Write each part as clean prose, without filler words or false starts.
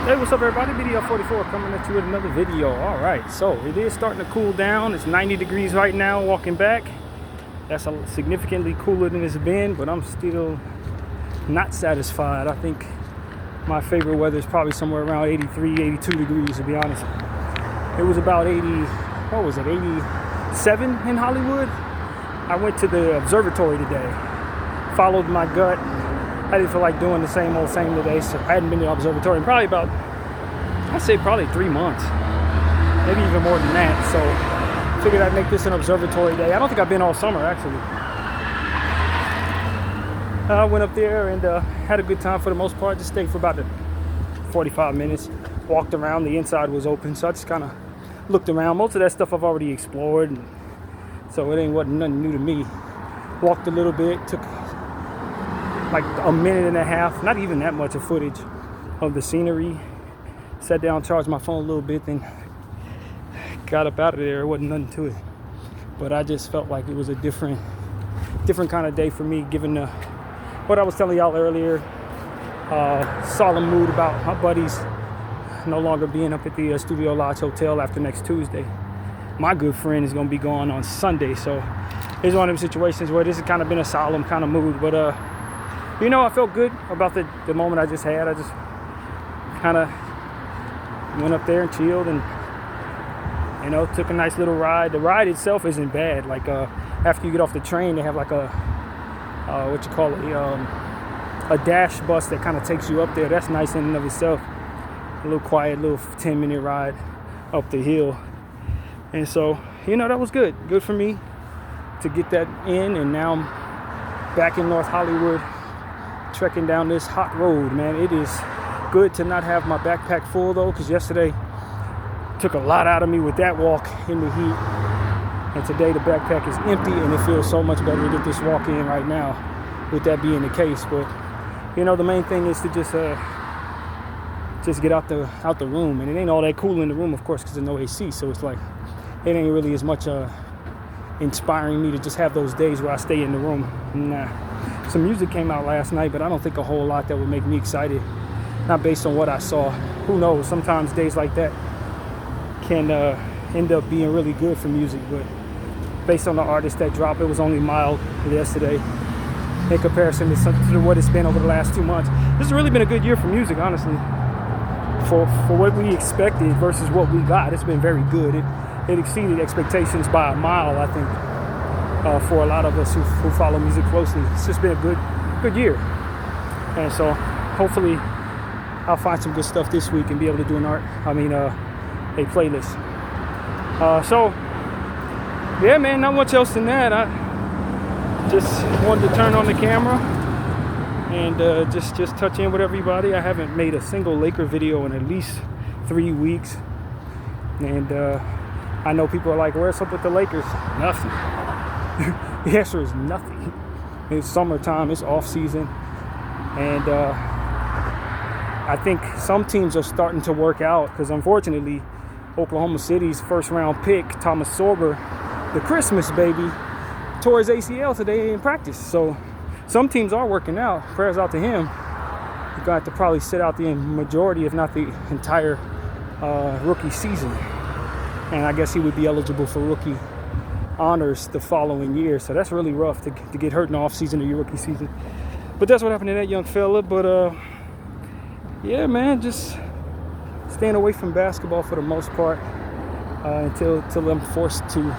Hey, what's up everybody? BDL44 coming at you with another video. Alright, so it is starting to cool down. It's 90 degrees right now walking back. That's significantly cooler than it's been, but I'm still not satisfied. I think my favorite weather is probably somewhere around 83, 82 degrees to be honest. It was about 87 in Hollywood. I went to the observatory today. Followed my gut. I didn't feel like doing the same today, so I hadn't been to the observatory in probably about, I'd say probably 3 months, maybe even more than that. So figured I'd make this an observatory day. I don't think I've been all summer actually. I went up there and had a good time for the most part. Just stayed for about 45 minutes. Walked around. The inside was open, so I just kind of looked around. Most of that stuff I've already explored, so wasn't nothing new to me. Walked a little bit, took like a minute and a half, not even that much of footage of the scenery. Sat down, charged my phone a little bit, then got up out of there. There wasn't nothing to it. But I just felt like it was a different kind of day for me, given what I was telling y'all earlier. Solemn mood about my buddies no longer being up at the Studio Lodge Hotel after next Tuesday. My good friend is going to be gone on Sunday, so it's one of them situations where this has kind of been a solemn kind of mood. But I felt good about the moment I just had. I just kind of went up there and chilled and, took a nice little ride. The ride itself isn't bad. Like, after you get off the train, they have like a dash bus that kind of takes you up there. That's nice in and of itself. A little quiet, little 10-minute ride up the hill. And so, that was good. Good for me to get that in. And now I'm back in North Hollywood, trekking down this hot road, man. It is good to not have my backpack full though, because yesterday took a lot out of me with that walk in the heat, and today the backpack is empty and it feels so much better to get this walk in right now with that being the case. But the main thing is to just get out the room, and it ain't all that cool in the room, of course, because there's no AC, so it's like it ain't really as much inspiring me to just have those days where I stay in the room. Nah. Some music came out last night, but I don't think a whole lot that would make me excited. Not based on what I saw. Who knows? Sometimes days like that can end up being really good for music. But based on the artists that dropped, it was only mild yesterday in comparison to what it's been over the last 2 months. This has really been a good year for music, honestly. For what we expected versus what we got, it's been very good. It exceeded expectations by a mile, I think. For a lot of us who follow music closely. It's just been a good year. And so hopefully I'll find some good stuff this week and be able to do a playlist. So yeah, man, not much else than that. I just wanted to turn on the camera and just touch in with everybody. I haven't made a single Laker video in at least 3 weeks. And I know people are like, where's up with the Lakers? Nothing. The answer is nothing. It's summertime, it's off season, and I think some teams are starting to work out, because unfortunately Oklahoma City's first round pick, Thomas Sorber, the Christmas baby, tore his ACL today in practice. So some teams are working out. Prayers out to him. He's going to have to probably sit out the majority, if not the entire rookie season, and I guess he would be eligible for rookie honors the following year. So that's really rough to get hurt in the off season of your rookie season. But that's what happened to that young fella. But yeah, man, just staying away from basketball for the most part until I'm forced to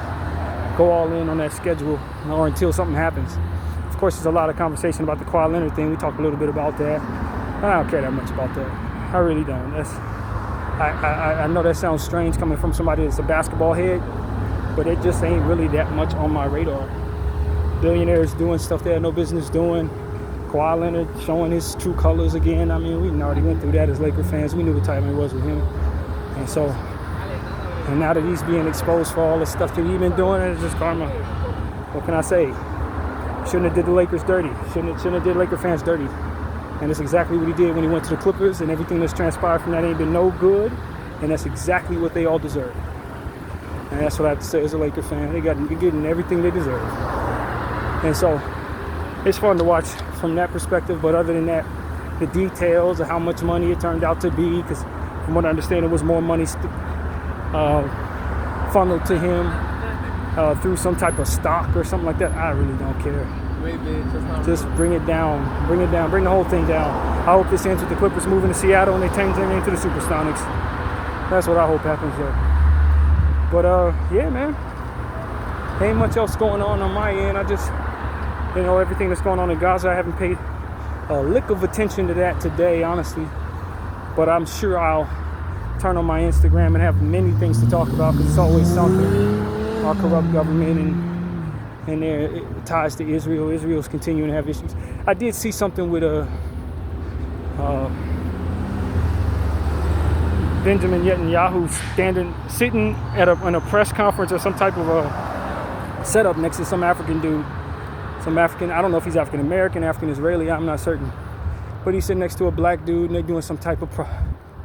go all in on that schedule, or until something happens. Of course, there's a lot of conversation about the Kawhi Leonard thing. We talked a little bit about that. I don't care that much about that. I really don't. I know that sounds strange coming from somebody that's a basketball head, but it just ain't really that much on my radar. Billionaires doing stuff they had no business doing. Kawhi Leonard showing his true colors again. I mean, we already went through that as Laker fans. We knew what time it was with him. And now that he's being exposed for all the stuff that he's been doing, it's just karma. What can I say? Shouldn't have did the Lakers dirty. Shouldn't have did Laker fans dirty. And that's exactly what he did when he went to the Clippers, and everything that's transpired from that ain't been no good. And that's exactly what they all deserve. And that's what I have to say as a Laker fan. They're getting everything they deserve. And so it's fun to watch from that perspective. But other than that, the details of how much money it turned out to be, because from what I understand, it was more money funneled to him through some type of stock or something like that. I really don't care. Just bring it down, bring the whole thing down. I hope this ends with the Clippers moving to Seattle and they change their name to the Supersonics. That's what I hope happens there. But yeah, man, ain't much else going on my end. I just, everything that's going on in Gaza, I haven't paid a lick of attention to that today, honestly. But I'm sure I'll turn on my Instagram and have many things to talk about, because it's always something. Our corrupt government and their ties to Israel. Israel's continuing to have issues. I did see something with Benjamin Netanyahu sitting in a press conference or some type of a setup next to some African dude. Some African, I don't know if he's African American, African Israeli, I'm not certain. But he's sitting next to a black dude and they're doing some type of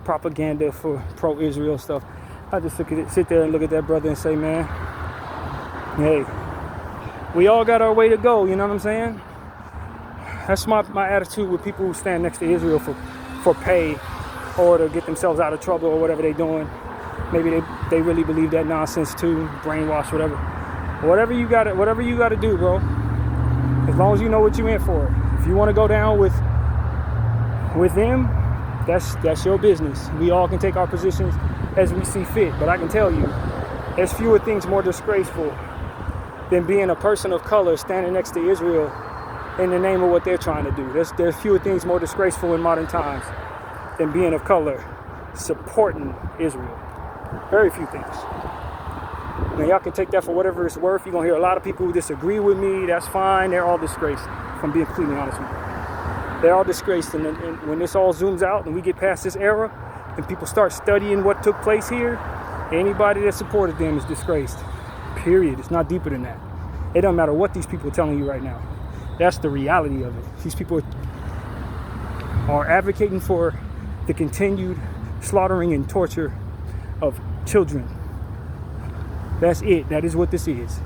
propaganda for pro-Israel stuff. I just sit there and look at that brother and say, man, hey, we all got our way to go, you know what I'm saying? That's my attitude with people who stand next to Israel for pay or to get themselves out of trouble or whatever they're doing. Maybe they really believe that nonsense too, brainwash, whatever. Whatever you gotta do, bro. As long as you know what you in for. If you want to go down with them, that's your business. We all can take our positions as we see fit. But I can tell you, there's fewer things more disgraceful than being a person of color standing next to Israel in the name of what they're trying to do. There's fewer things more disgraceful in modern times than being of color supporting Israel. Very few things. Now, y'all can take that for whatever it's worth. You're going to hear a lot of people who disagree with me. That's fine. They're all disgraced, if I'm being completely honest with you. They're all disgraced. And when this all zooms out and we get past this era and people start studying what took place here, anybody that supported them is disgraced. Period. It's not deeper than that. It doesn't matter what these people are telling you right now. That's the reality of it. These people are advocating for the continued slaughtering and torture of children. That's it. That is what this is.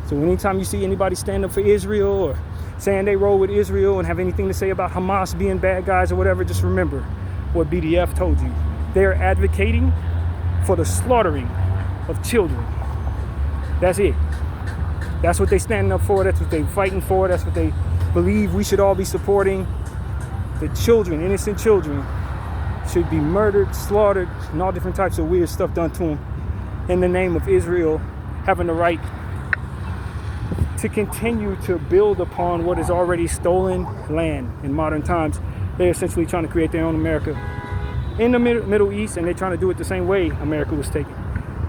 So anytime you see anybody stand up for Israel or saying they roll with Israel and have anything to say about Hamas being bad guys or whatever, just remember what BDF told you. They're advocating for the slaughtering of children. That's it. That's what they're standing up for. That's what they're fighting for. That's what they believe we should all be supporting. The children, innocent children, should be murdered, slaughtered, and all different types of weird stuff done to them in the name of Israel having the right to continue to build upon what is already stolen land in modern times. They're essentially trying to create their own America in the Middle East, and they're trying to do it the same way America was taken.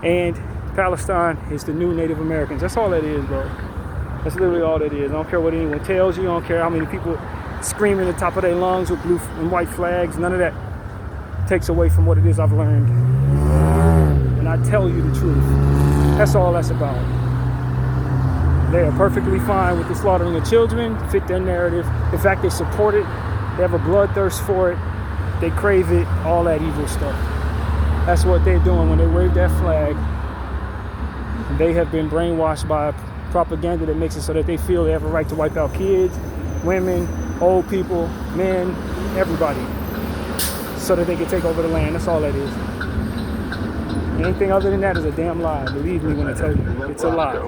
And Palestine is the new Native Americans. That's all that is, bro. That's literally all that is. I don't care what anyone tells you. I don't care how many people scream at the top of their lungs with blue and white flags. None of that takes away from what it is I've learned. And I tell you the truth. That's all that's about. They are perfectly fine with the slaughtering of children, fit their narrative. In fact, they support it. They have a bloodthirst for it. They crave it, all that evil stuff. That's what they're doing when they wave that flag. They have been brainwashed by propaganda that makes it so that they feel they have a right to wipe out kids, women, old people, men, everybody, so that they can take over the land. That's all that is. Anything other than that is a damn lie. Believe me when I tell you. It's a lie.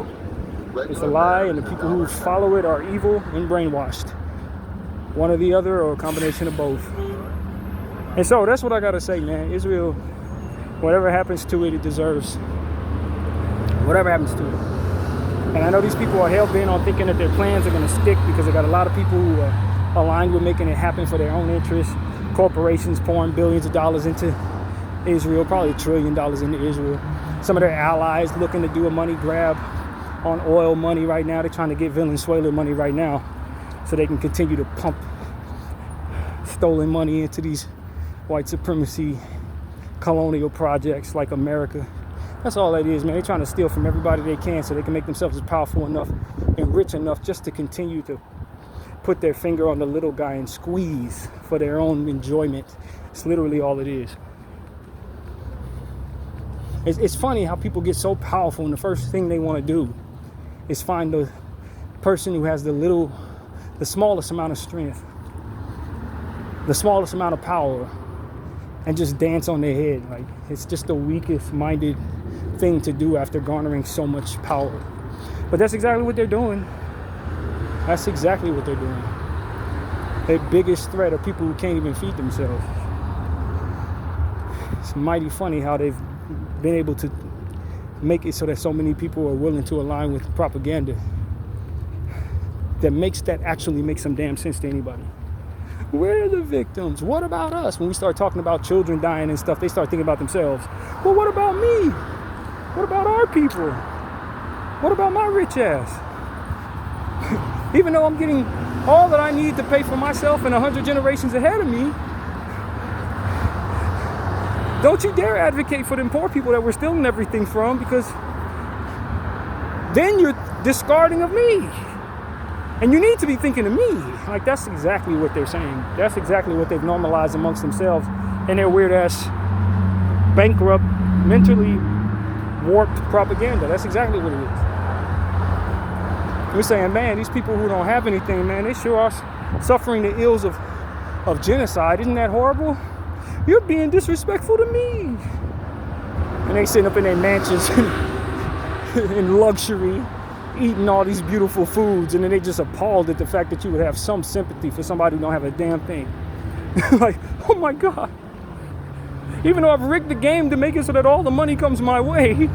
It's a lie, and the people who follow it are evil and brainwashed. One or the other, or a combination of both. And so that's what I gotta say, man. Israel, whatever happens to it, it deserves. Whatever happens to it. And I know these people are hell-bent on thinking that their plans are gonna stick, because they got a lot of people who are aligned with making it happen for their own interests. Corporations pouring billions of dollars into Israel, probably $1 trillion into Israel. Some of their allies looking to do a money grab on oil money right now. They're trying to get Venezuela money right now so they can continue to pump stolen money into these white supremacy colonial projects like America. That's all that is, man. They're trying to steal from everybody they can so they can make themselves as powerful enough and rich enough just to continue to put their finger on the little guy and squeeze for their own enjoyment. It's literally all it is. It's funny how people get so powerful and the first thing they want to do is find the person who has the smallest amount of strength the smallest amount of power and just dance on their head. Like, it's just the weakest minded thing to do after garnering so much power. But that's exactly what they're doing. That's exactly what they're doing. Their biggest threat are people who can't even feed themselves. It's mighty funny how they've been able to make it so that so many people are willing to align with propaganda that actually makes some damn sense to anybody. We're the victims. What about us? When we start talking about children dying and stuff, they start thinking about themselves. Well, what about me? What about our people? What about my rich ass? Even though I'm getting all that I need to pay for myself and 100 generations ahead of me, don't you dare advocate for them poor people that we're stealing everything from, because then you're discarding of me. And you need to be thinking of me. Like, that's exactly what they're saying. That's exactly what they've normalized amongst themselves and their weird ass, bankrupt, mentally warped propaganda. That's exactly what it is. We're saying, man, these people who don't have anything, man, they sure are suffering the ills of genocide. Isn't that horrible? You're being disrespectful to me. And they sitting up in their mansions in luxury, eating all these beautiful foods, and then they just appalled at the fact that you would have some sympathy for somebody who don't have a damn thing. Like, oh my God. Even though I've rigged the game to make it so that all the money comes my way,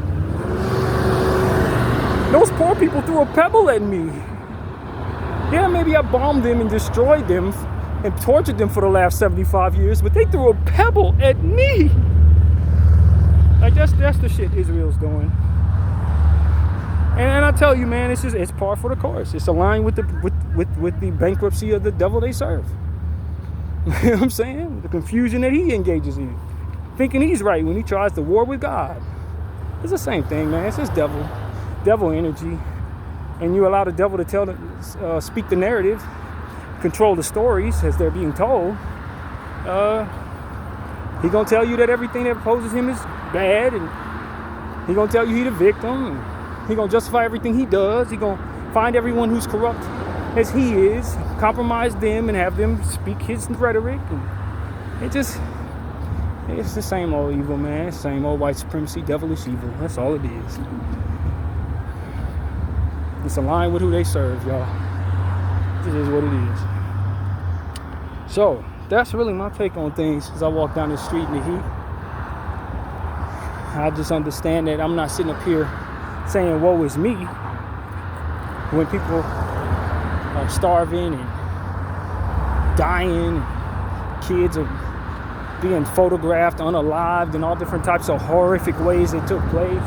those poor people threw a pebble at me. Yeah, maybe I bombed them and destroyed them and tortured them for the last 75 years, but they threw a pebble at me. Like, that's the shit Israel's doing. And I tell you, man, it's par for the course. It's aligned with the bankruptcy of the devil they serve. You know what I'm saying? The confusion that he engages in, thinking he's right when he tries to war with God. It's the same thing, man. It's just devil energy, and you allow the devil to speak the narrative, control the stories as they're being told. He gonna tell you that everything that opposes him is bad, and he gonna tell you he the victim. And he gonna justify everything he does. He gonna find everyone who's corrupt as he is, compromise them, and have them speak his rhetoric. And it's the same old evil, man. Same old white supremacy, devilish evil. That's all it is. It's aligned with who they serve, y'all. This is what it is. So, that's really my take on things as I walk down the street in the heat. I just understand that I'm not sitting up here saying, woe is me, when people are starving and dying, and kids are being photographed unalived in all different types of horrific ways that took place.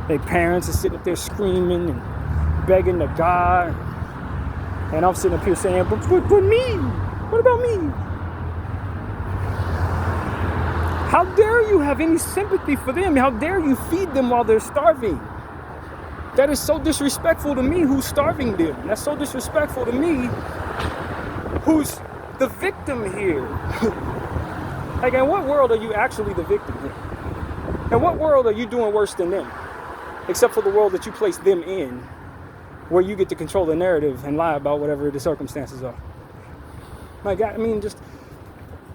Their parents are sitting up there screaming and begging to God, and I'm sitting up here saying, but me, what about me? How dare you have any sympathy for them? How dare you feed them while they're starving? That is so disrespectful to me who's starving them. That's so disrespectful to me who's the victim here. Like, in what world are you actually the victim here? In what world are you doing worse than them? Except for the world that you place them in, where you get to control the narrative and lie about whatever the circumstances are. Like, I mean, just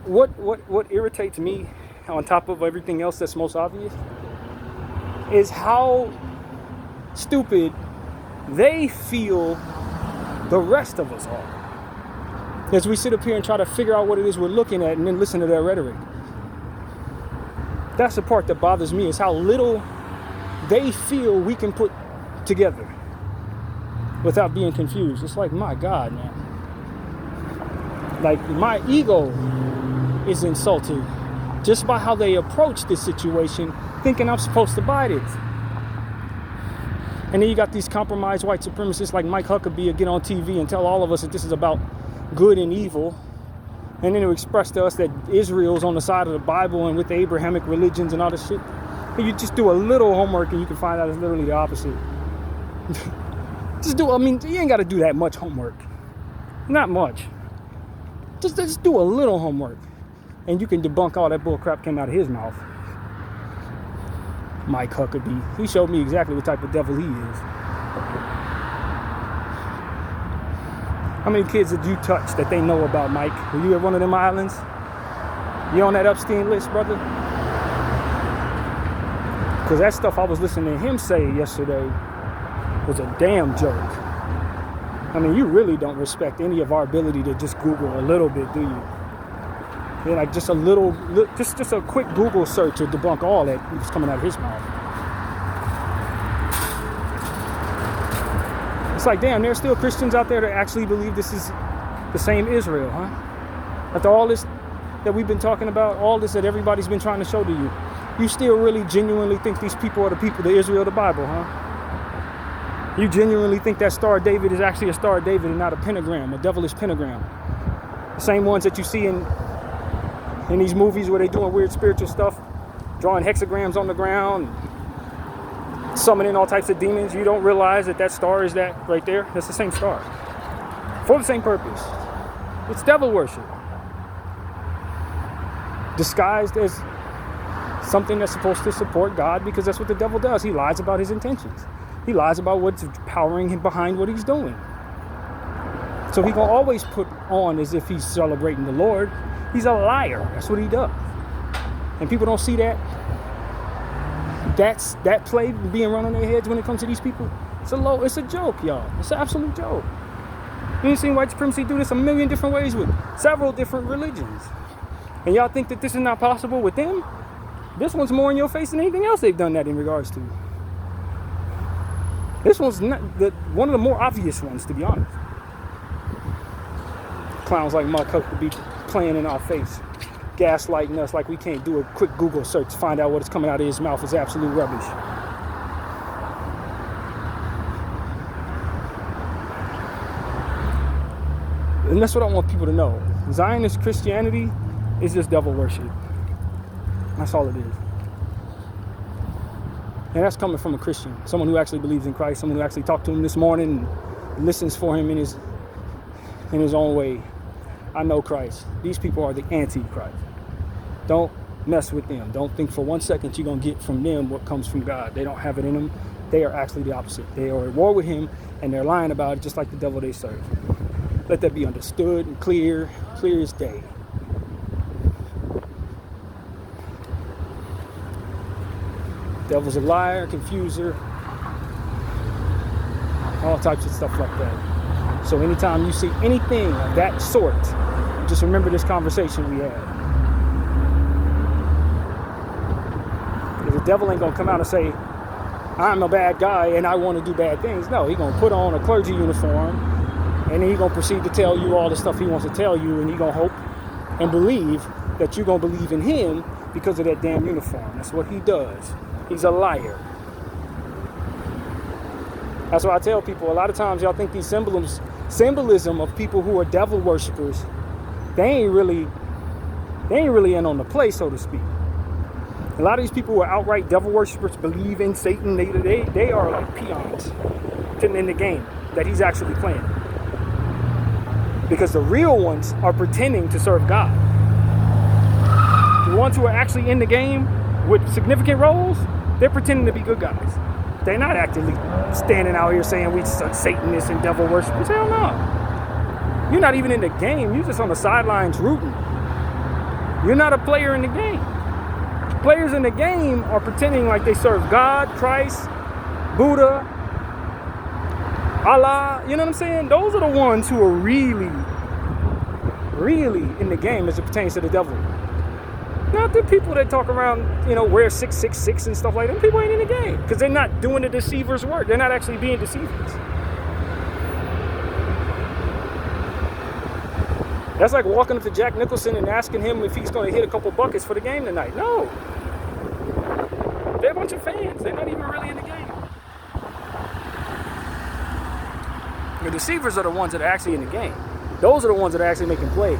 what irritates me, on top of everything else that's most obvious, is how stupid they feel the rest of us are. As we sit up here and try to figure out what it is we're looking at and then listen to their rhetoric. That's the part that bothers me, is how little they feel we can put together without being confused. It's like, my God, man. Like, my ego is insulted just by how they approach this situation, thinking I'm supposed to buy it. And then you got these compromised white supremacists like Mike Huckabee get on TV and tell all of us that this is about good and evil, and then to express to us that Israel's on the side of the Bible and with the Abrahamic religions and all this shit. And you just do a little homework and you can find out it's literally the opposite. You ain't got to do that much homework. Not much. Just do a little homework, and you can debunk all that bull crap came out of his mouth. Mike Huckabee. He showed me exactly what type of devil he is. How many kids did you touch that they know about, Mike? Were you at one of them islands? You on that Epstein list, brother? Because that stuff I was listening to him say yesterday was a damn joke. I mean, you really don't respect any of our ability to just Google a little bit, do you? Yeah, like just a little, just a quick Google search to debunk all that was coming out of his mouth. It's like, damn, there's still Christians out there that actually believe this is the same Israel, huh? After all this that we've been talking about, all this that everybody's been trying to show to you, you still really genuinely think these people are the people, the Israel of the Bible, huh? You genuinely think that Star of David is actually a Star of David and not a pentagram, a devilish pentagram. The same ones that you see in these movies where they're doing weird spiritual stuff, drawing hexagrams on the ground, summoning all types of demons. You don't realize that star is that right there. That's the same star. For the same purpose. It's devil worship. Disguised as something that's supposed to support God, because that's what the devil does. He lies about his intentions. He lies about what's powering him behind what he's doing. So he gonna always put on as if he's celebrating the Lord. He's a liar. That's what he does. And people don't see that. That play being run on their heads when it comes to these people. It's a joke, y'all. It's an absolute joke. You ain't seen white supremacy do this a million different ways with several different religions. And y'all think that this is not possible with them? This one's more in your face than anything else they've done that in regards to. This one's not one of the more obvious ones, to be honest. Clowns like Mark Huckabee be playing in our face, gaslighting us like we can't do a quick Google search to find out what is coming out of his mouth is absolute rubbish. And that's what I want people to know. Zionist Christianity is just devil worship. That's all it is. And that's coming from a Christian, someone who actually believes in Christ, someone who actually talked to him this morning and listens for him in his own way. I know Christ. These people are the anti-Christ. Don't mess with them. Don't think for 1 second you're going to get from them what comes from God. They don't have it in them. They are actually the opposite. They are at war with him, and they're lying about it just like the devil they serve. Let that be understood and clear as day. Devil's a liar, confuser, all types of stuff like that. So anytime you see anything of that sort, just remember this conversation we had. Because the devil ain't gonna come out and say, I'm a bad guy and I want to do bad things. No, he's gonna put on a clergy uniform and then he's gonna proceed to tell you all the stuff he wants to tell you, and he's gonna hope and believe that you're gonna believe in him because of that damn uniform. That's what he does. He's a liar. That's why I tell people, a lot of times y'all think these symbolism of people who are devil worshipers, they ain't really in on the play, so to speak. A lot of these people who are outright devil worshipers believe in Satan. They are like peons in the game that he's actually playing. Because the real ones are pretending to serve God. The ones who are actually in the game with significant roles, they're pretending to be good guys. They're not actively standing out here saying we Satanists and devil worshipers. Hell no. You're not even in the game. You're just on the sidelines rooting. You're not a player in the game. Players in the game are pretending like they serve God, Christ, Buddha, Allah. You know what I'm saying? Those are the ones who are really in the game as it pertains to the devil. Not the people that talk around, wear 666 and stuff like that. Them people ain't in the game because they're not doing the deceiver's work. They're not actually being deceivers. That's like walking up to Jack Nicholson and asking him if he's going to hit a couple buckets for the game tonight. No. They're a bunch of fans. They're not even really in the game. The deceivers are the ones that are actually in the game. Those are the ones that are actually making plays.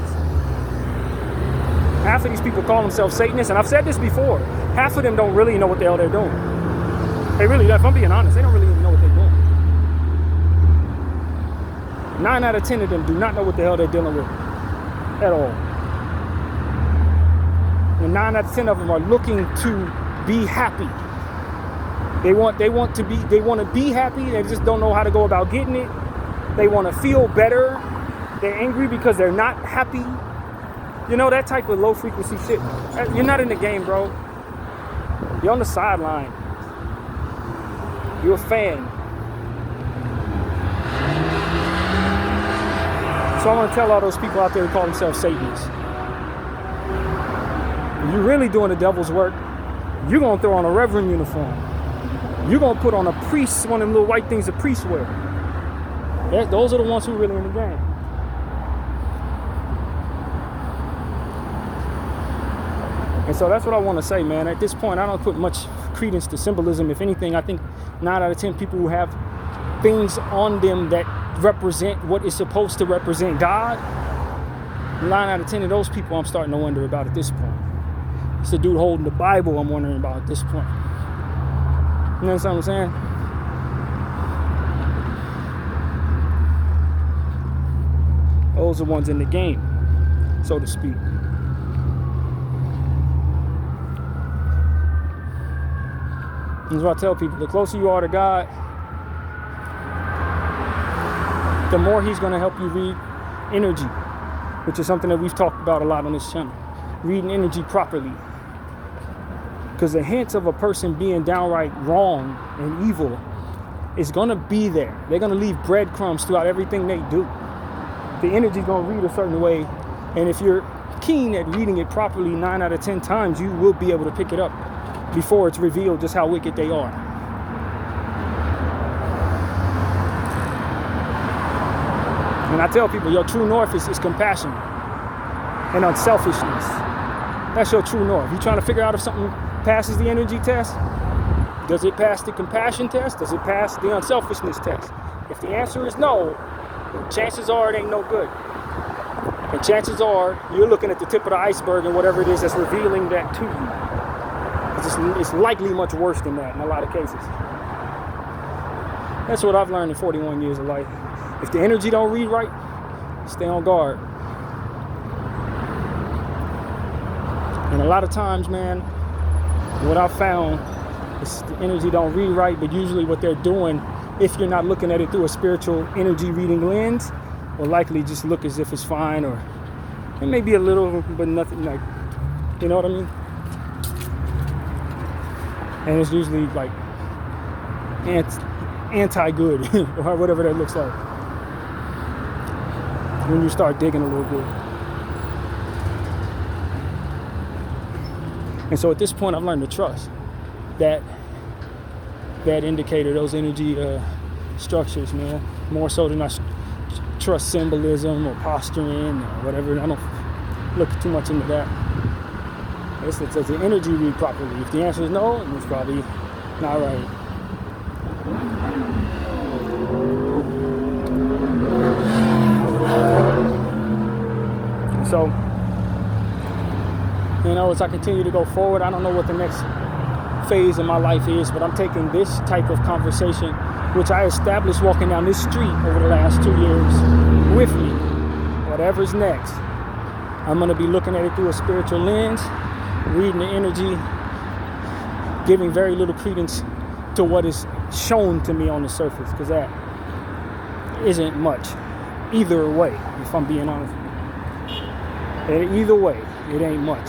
Half of these people call themselves Satanists, and I've said this before. Half of them don't really know what the hell they're doing. They really, if I'm being honest, they don't really even know what they're doing. 9 out of 10 of them do not know what the hell they're dealing with at all. And 9 out of 10 of them are looking to be happy. They want to be happy. They just don't know how to go about getting it. They want to feel better. They're angry because they're not happy. You know, that type of low frequency shit. You're not in the game, bro. You're on the sideline. You're a fan. So I want to tell all those people out there who call themselves Satanists. If you're really doing the devil's work, you're going to throw on a reverend uniform. You're going to put on a priest, one of them little white things that priests wear. Those are the ones who are really in the game. And so that's what I want to say, man. At this point, I don't put much credence to symbolism. If anything, I think 9 out of 10 people who have things on them that represent what is supposed to represent God, 9 out of 10 of those people I'm starting to wonder about at this point. It's the dude holding the Bible I'm wondering about at this point. You know what I'm saying? Those are ones in the game, so to speak. That's what I tell people. The closer you are to God, the more he's going to help you read energy, which is something that we've talked about a lot on this channel. Reading energy properly. Because the hints of a person being downright wrong and evil is going to be there. They're going to leave breadcrumbs throughout everything they do. The energy's going to read a certain way. And if you're keen at reading it properly 9 out of 10 times, you will be able to pick it up before it's revealed just how wicked they are. And I tell people, your true north is compassion and unselfishness. That's your true north. You're trying to figure out if something passes the energy test. Does it pass the compassion test? Does it pass the unselfishness test? If the answer is no, chances are it ain't no good. And chances are you're looking at the tip of the iceberg and whatever it is that's revealing that to you. It's likely much worse than that in a lot of cases. That's what I've learned in 41 years of life. If the energy don't read right, stay on guard. And a lot of times, man, what I've found is the energy don't read right, but usually what they're doing, if you're not looking at it through a spiritual energy reading lens, will likely just look as if it's fine, or it may be a little, but nothing like, you know what I mean? And it's usually like anti-good or whatever that looks like when you start digging a little bit. And so at this point, I've learned to trust that indicator, those energy structures, man, more so than I trust symbolism or posturing or whatever. I don't look too much into that. Does the energy read properly? If the answer is no, then it's probably not right. So, you know, as I continue to go forward, I don't know what the next phase of my life is, but I'm taking this type of conversation, which I established walking down this street over the last 2 years, with me. Whatever's next, I'm going to be looking at it through a spiritual lens, reading the energy, giving very little credence to what is shown to me on the surface, because that isn't much either way, if I'm being honest with you. Either way, it ain't much.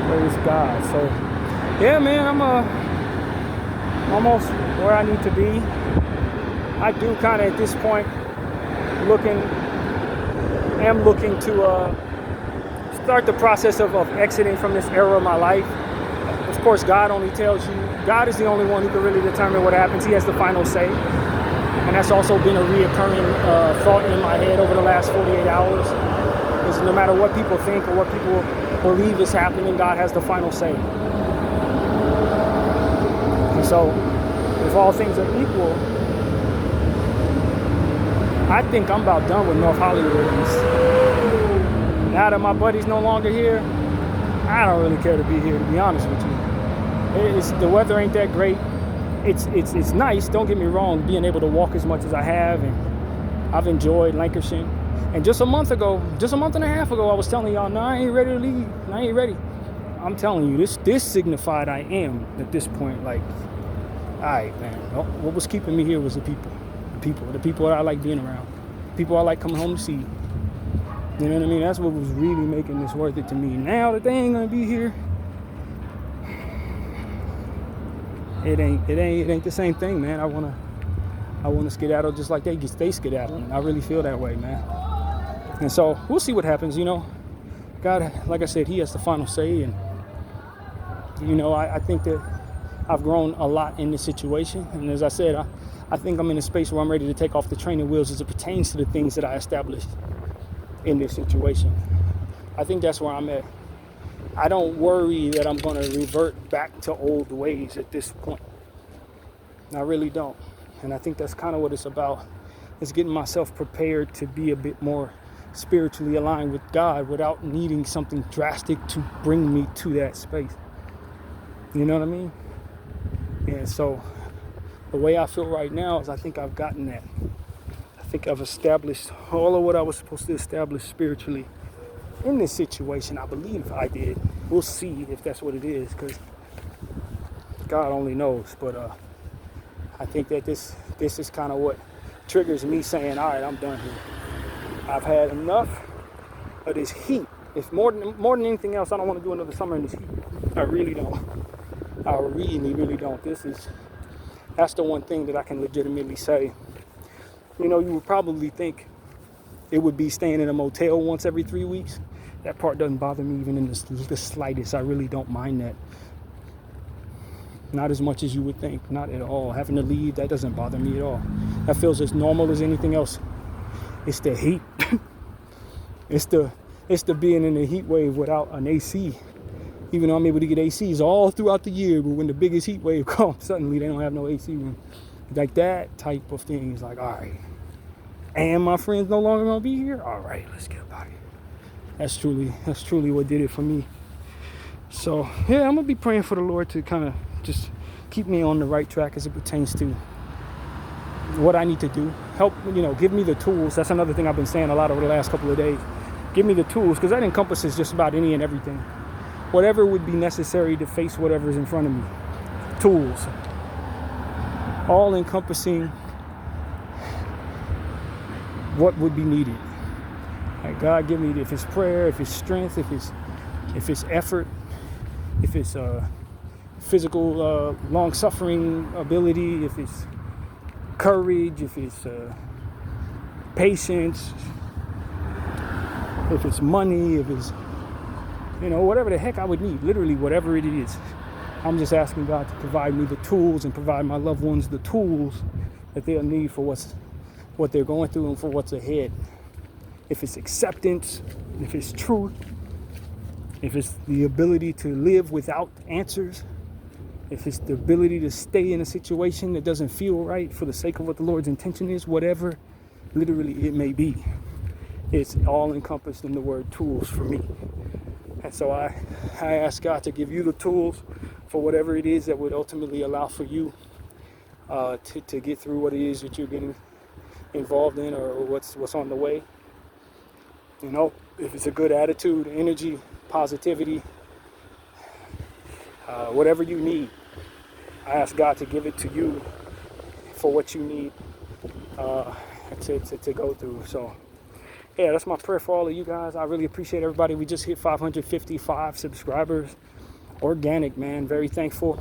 Praise God. So, yeah, man, I'm almost where I need to be. I do kind of at this point am looking to start the process of exiting from this era of my life. Of course, God only tells you, God is the only one who can really determine what happens. He has the final say. And that's also been a reoccurring thought in my head over the last 48 hours. Is no matter what people think or what people believe is happening, God has the final say. And so, if all things are equal, I think I'm about done with North Hollywood at least. Now that my buddy's no longer here, I don't really care to be here, to be honest with you. The weather ain't that great. It's nice, don't get me wrong, being able to walk as much as I have, and I've enjoyed Lancashire. And just a month and a half ago, I was telling y'all, no, I ain't ready to leave. I ain't ready. I'm telling you, this signified I am at this point. Like, all right, man, what was keeping me here was the people that I like being around, people I like coming home to see. You know what I mean? That's what was really making this worth it to me. Now that they ain't gonna be here, it ain't the same thing, man. I wanna skedaddle just like they skedaddling. And I really feel that way, man. And so we'll see what happens. You know, God, like I said, He has the final say. And you know, I think that I've grown a lot in this situation. And as I said, I think I'm in a space where I'm ready to take off the training wheels as it pertains to the things that I established in this situation. I think that's where I'm at. I don't worry that I'm going to revert back to old ways at this point. I really don't. And I think that's kind of what it's about. It's getting myself prepared to be a bit more spiritually aligned with God without needing something drastic to bring me to that space. You know what I mean? And so the way I feel right now is I think I've gotten that. I think I've established all of what I was supposed to establish spiritually in this situation. I believe I did. We'll see if that's what it is, because God only knows. But I think that this is kind of what triggers me saying, all right, I'm done here. I've had enough of this heat. If more than anything else, I don't want to do another summer in this heat. I really don't. I really don't. That's the one thing that I can legitimately say. You know, you would probably think it would be staying in a motel once every 3 weeks. That part doesn't bother me even in the slightest. I really don't mind that. Not as much as you would think. Not at all. Having to leave, that doesn't bother me at all. That feels as normal as anything else. It's the heat. It's the being in a heat wave without an AC. Even though I'm able to get ACs all throughout the year, but when the biggest heat wave comes, suddenly they don't have no AC room. Like that type of thing is like, all right. And my friends no longer gonna be here? All right, let's get about it. That's truly what did it for me. So yeah, I'm gonna be praying for the Lord to kind of just keep me on the right track as it pertains to what I need to do. Help, you know, give me the tools. That's another thing I've been saying a lot over the last couple of days. Give me the tools, because that encompasses just about any and everything. Whatever would be necessary to face whatever's in front of me. Tools. All encompassing what would be needed. Like, God, give me, if it's prayer, if it's strength, if it's effort, if it's physical long-suffering ability, if it's courage, if it's patience, if it's money, if it's, you know, whatever the heck I would need, literally whatever it is. I'm just asking God to provide me the tools and provide my loved ones the tools that they'll need for what they're going through and for what's ahead. If it's acceptance, if it's truth, if it's the ability to live without answers, if it's the ability to stay in a situation that doesn't feel right for the sake of what the Lord's intention is, whatever literally it may be, it's all encompassed in the word tools for me. And so I ask God to give you the tools for whatever it is that would ultimately allow for you to get through what it is that you're getting involved in, or what's on the way. You know, if it's a good attitude, energy, positivity, whatever you need, I ask God to give it to you for what you need to go through. So yeah, that's my prayer for all of you guys. I really appreciate everybody. We just hit 555 subscribers. Organic, man. Very thankful.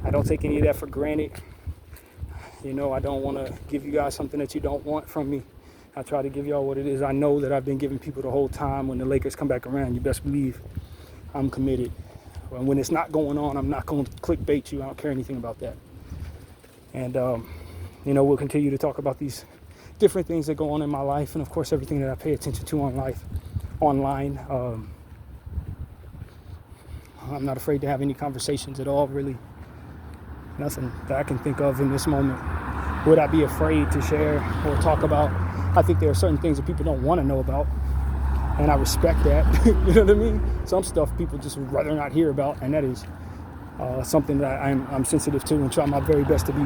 I don't take any of that for granted. You know, I don't want to give you guys something that you don't want from me. I try to give y'all what it is. I know that I've been giving people the whole time. When the Lakers come back around, you best believe I'm committed. And when it's not going on, I'm not going to clickbait you. I don't care anything about that. And, you know, we'll continue to talk about these different things that go on in my life, and of course everything that I pay attention to online. I'm not afraid to have any conversations at all, really. Nothing that I can think of in this moment would I be afraid to share or talk about. I think there are certain things that people don't want to know about, and I respect that. You know what I mean? Some stuff people just would rather not hear about, and that is something that I'm sensitive to, and try my very best to be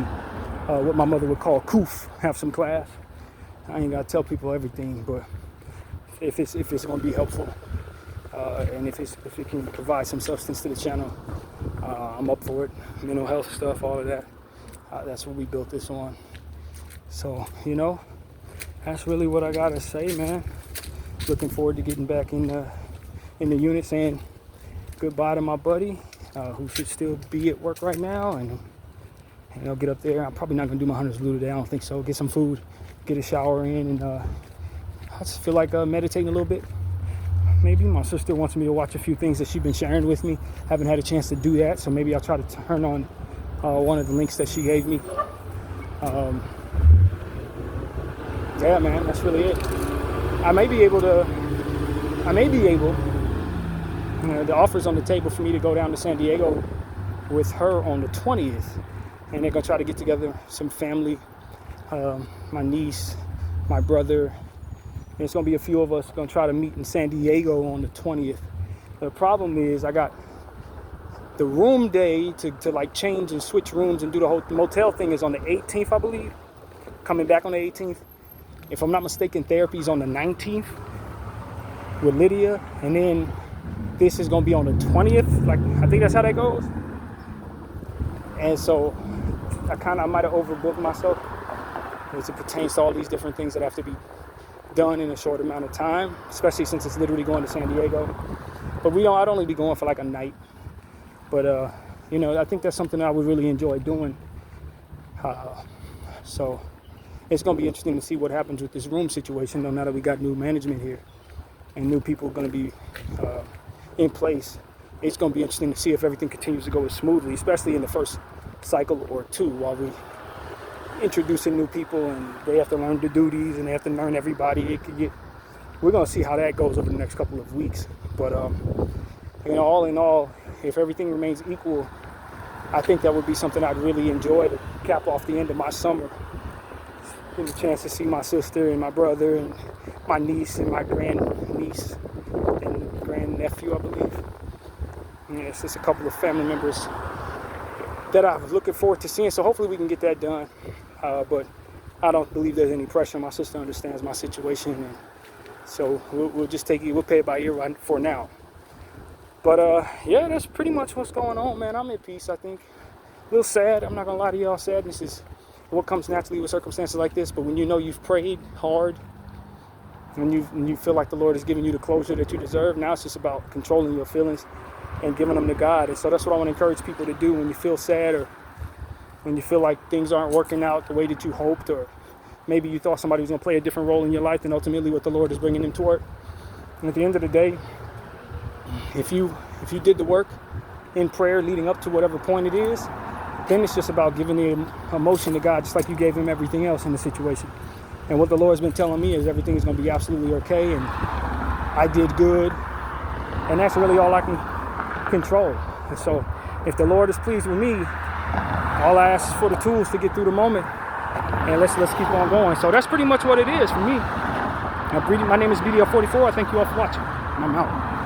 what my mother would call coof, have some class. I ain't gotta tell people everything, but if it's gonna be helpful, and if it can provide some substance to the channel, I'm up for it. Mental health stuff, all of that. That's what we built this on. So, you know, that's really what I gotta say, man. Looking forward to getting back in the unit, saying goodbye to my buddy, who should still be at work right now, and I'll get up there. I'm probably not gonna do my hunter's loo today. I don't think so. Get some food, get a shower in, and I just feel like meditating a little bit. Maybe my sister wants me to watch a few things that she's been sharing with me. Haven't had a chance to do that, so maybe I'll try to turn on one of the links that she gave me. Yeah, man, that's really it. I may be able, the offer's on the table for me to go down to San Diego with her on the 20th, and they're gonna try to get together some family, my niece, my brother, and it's gonna be a few of us gonna try to meet in San Diego on the 20th. The problem is I got the room day to like change and switch rooms and do the whole motel thing is on the 18th, I believe. Coming back on the 18th. If I'm not mistaken, therapy's on the 19th with Lydia, and then this is gonna be on the 20th. Like, I think that's how that goes. And so I might have overbooked myself as it pertains to all these different things that have to be done in a short amount of time, especially since it's literally going to San Diego. But I'd only be going for like a night. But you know, I think that's something I would really enjoy doing. So it's going to be interesting to see what happens with this room situation, though, now that we got new management here and new people going to be in place. It's going to be interesting to see if everything continues to go as smoothly, especially in the first cycle or two, while we introducing new people and they have to learn the duties and they have to learn everybody. We're going to see how that goes over the next couple of weeks. But you know, all in all, if everything remains equal, I think that would be something I'd really enjoy to cap off the end of my summer. Get a chance to see my sister and my brother and my niece and my grandniece and grandnephew, I believe. And it's just a couple of family members that I was looking forward to seeing. So hopefully we can get that done. But I don't believe there's any pressure. My sister understands my situation, and so we'll just take it. We'll play it by ear right for now. But yeah, that's pretty much what's going on, man. I'm at peace, I think. A little sad. I'm not gonna lie to y'all. Sadness is what comes naturally with circumstances like this. But when you know you've prayed hard, and you feel like the Lord is giving you the closure that you deserve, now it's just about controlling your feelings and giving them to God. And so that's what I want to encourage people to do when you feel sad, or when you feel like things aren't working out the way that you hoped, or maybe you thought somebody was going to play a different role in your life than ultimately what the Lord is bringing them toward. And at the end of the day, if you did the work in prayer leading up to whatever point it is, then it's just about giving the emotion to God, just like you gave him everything else in the situation. And what the Lord's been telling me is everything is going to be absolutely okay, and I did good, and that's really all I can control. And so if the Lord is pleased with me, all I ask is for the tools to get through the moment, and let's keep on going. So that's pretty much what it is for me. My name is BDL44. I thank you all for watching, and I'm out.